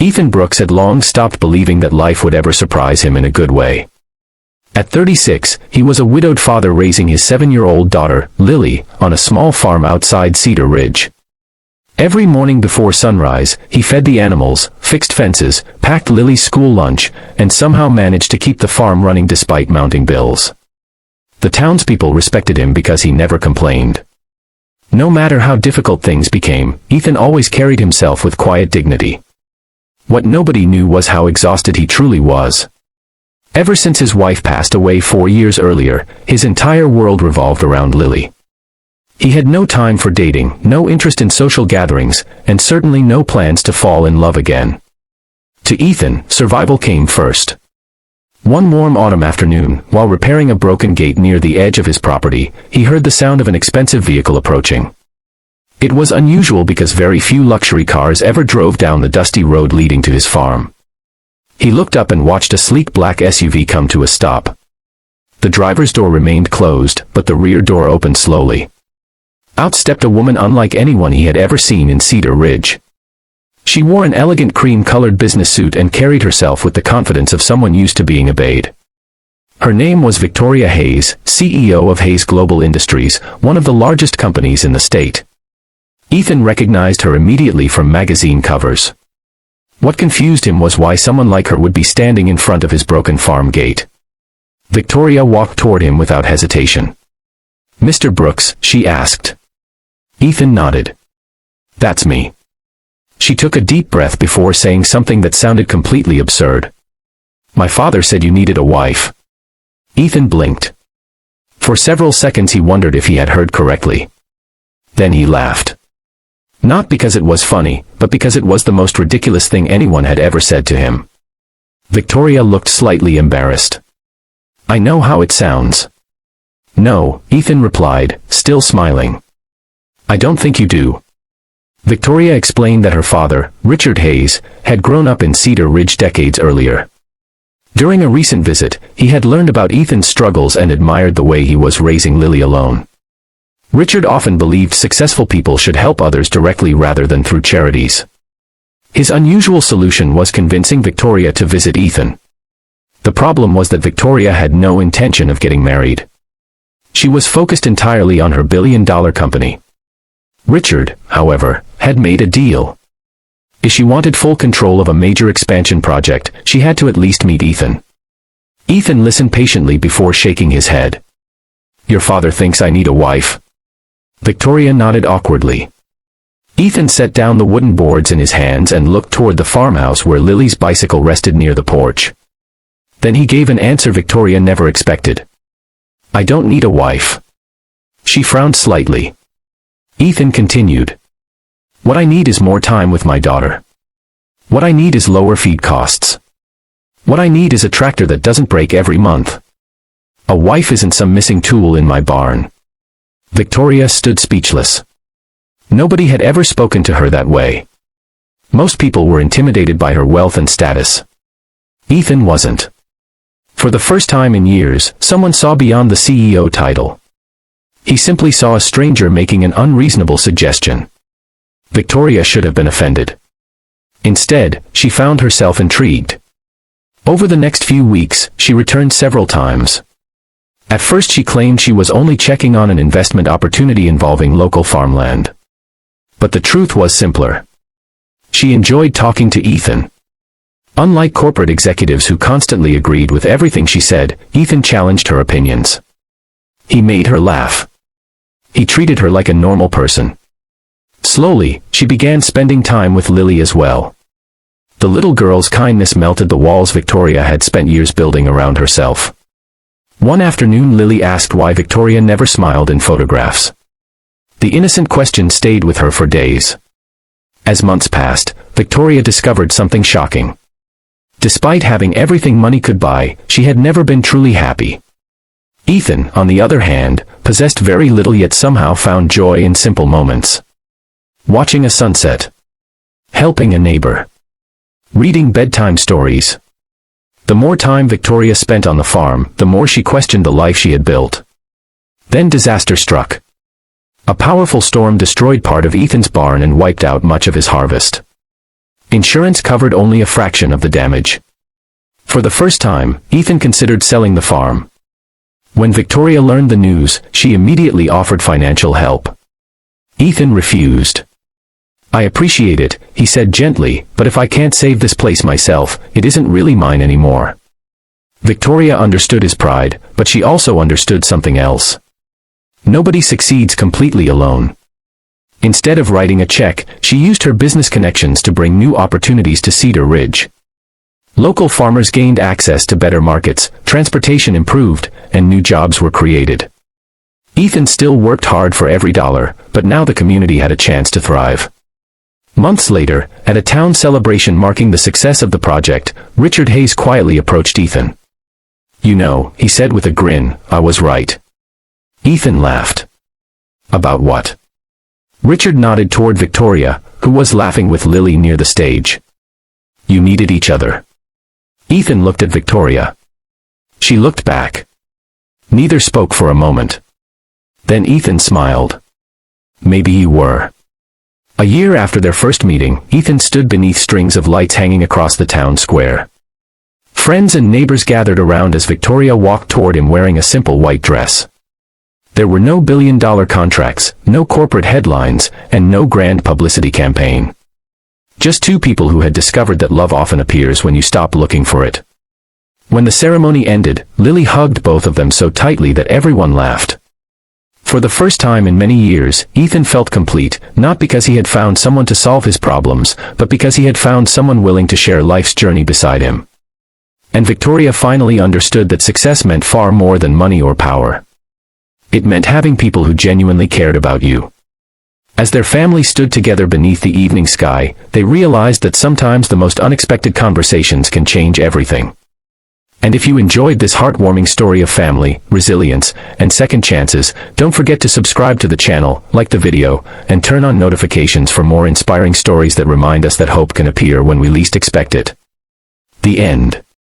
Ethan Brooks had long stopped believing that life would ever surprise him in a good way. At 36, he was a widowed father raising his 7-year-old daughter, Lily, on a small farm outside Cedar Ridge. Every morning before sunrise, he fed the animals, fixed fences, packed Lily's school lunch, and somehow managed to keep the farm running despite mounting bills. The townspeople respected him because he never complained. No matter how difficult things became, Ethan always carried himself with quiet dignity. What nobody knew was how exhausted he truly was. Ever since his wife passed away 4 years earlier, his entire world revolved around Lily. He had no time for dating, no interest in social gatherings, and certainly no plans to fall in love again. To Ethan, survival came first. One warm autumn afternoon, while repairing a broken gate near the edge of his property, he heard the sound of an expensive vehicle approaching. It was unusual because very few luxury cars ever drove down the dusty road leading to his farm. He looked up and watched a sleek black SUV come to a stop. The driver's door remained closed, but the rear door opened slowly. Out stepped a woman unlike anyone he had ever seen in Cedar Ridge. She wore an elegant cream-colored business suit and carried herself with the confidence of someone used to being obeyed. Her name was Victoria Hayes, CEO of Hayes Global Industries, one of the largest companies in the state. Ethan recognized her immediately from magazine covers. What confused him was why someone like her would be standing in front of his broken farm gate. Victoria walked toward him without hesitation. "Mr. Brooks," she asked. Ethan nodded. "That's me." She took a deep breath before saying something that sounded completely absurd. "My father said you needed a wife." Ethan blinked. For several seconds he wondered if he had heard correctly. Then he laughed. Not because it was funny, but because it was the most ridiculous thing anyone had ever said to him. Victoria looked slightly embarrassed. "I know how it sounds." "No," Ethan replied, still smiling. "I don't think you do." Victoria explained that her father, Richard Hayes, had grown up in Cedar Ridge decades earlier. During a recent visit, he had learned about Ethan's struggles and admired the way he was raising Lily alone. Richard often believed successful people should help others directly rather than through charities. His unusual solution was convincing Victoria to visit Ethan. The problem was that Victoria had no intention of getting married. She was focused entirely on her billion-dollar company. Richard, however, had made a deal. If she wanted full control of a major expansion project, she had to at least meet Ethan. Ethan listened patiently before shaking his head. "Your father thinks I need a wife?" Victoria nodded awkwardly. Ethan set down the wooden boards in his hands and looked toward the farmhouse where Lily's bicycle rested near the porch. Then he gave an answer Victoria never expected. "I don't need a wife." She frowned slightly. Ethan continued. "What I need is more time with my daughter. What I need is lower feed costs. What I need is a tractor that doesn't break every month. A wife isn't some missing tool in my barn." Victoria stood speechless. Nobody had ever spoken to her that way. Most people were intimidated by her wealth and status. Ethan wasn't. For the first time in years, someone saw beyond the CEO title. He simply saw a stranger making an unreasonable suggestion. Victoria should have been offended. Instead, she found herself intrigued. Over the next few weeks, she returned several times. At first she claimed she was only checking on an investment opportunity involving local farmland. But the truth was simpler. She enjoyed talking to Ethan. Unlike corporate executives who constantly agreed with everything she said, Ethan challenged her opinions. He made her laugh. He treated her like a normal person. Slowly, she began spending time with Lily as well. The little girl's kindness melted the walls Victoria had spent years building around herself. One afternoon Lily asked why Victoria never smiled in photographs. The innocent question stayed with her for days. As months passed, Victoria discovered something shocking. Despite having everything money could buy, she had never been truly happy. Ethan, on the other hand, possessed very little yet somehow found joy in simple moments. Watching a sunset. Helping a neighbor. Reading bedtime stories. The more time Victoria spent on the farm, the more she questioned the life she had built. Then disaster struck. A powerful storm destroyed part of Ethan's barn and wiped out much of his harvest. Insurance covered only a fraction of the damage. For the first time, Ethan considered selling the farm. When Victoria learned the news, she immediately offered financial help. Ethan refused. "I appreciate it," he said gently, "but if I can't save this place myself, it isn't really mine anymore." Victoria understood his pride, but she also understood something else. Nobody succeeds completely alone. Instead of writing a check, she used her business connections to bring new opportunities to Cedar Ridge. Local farmers gained access to better markets, transportation improved, and new jobs were created. Ethan still worked hard for every dollar, but now the community had a chance to thrive. Months later, at a town celebration marking the success of the project, Richard Hayes quietly approached Ethan. "You know," he said with a grin, "I was right." Ethan laughed. "About what?" Richard nodded toward Victoria, who was laughing with Lily near the stage. "You needed each other." Ethan looked at Victoria. She looked back. Neither spoke for a moment. Then Ethan smiled. "Maybe you were." A year after their first meeting, Ethan stood beneath strings of lights hanging across the town square. Friends and neighbors gathered around as Victoria walked toward him wearing a simple white dress. There were no billion-dollar contracts, no corporate headlines, and no grand publicity campaign. Just two people who had discovered that love often appears when you stop looking for it. When the ceremony ended, Lily hugged both of them so tightly that everyone laughed. For the first time in many years, Ethan felt complete, not because he had found someone to solve his problems, but because he had found someone willing to share life's journey beside him. And Victoria finally understood that success meant far more than money or power. It meant having people who genuinely cared about you. As their family stood together beneath the evening sky, they realized that sometimes the most unexpected conversations can change everything. And if you enjoyed this heartwarming story of family, resilience, and second chances, don't forget to subscribe to the channel, like the video, and turn on notifications for more inspiring stories that remind us that hope can appear when we least expect it. The end.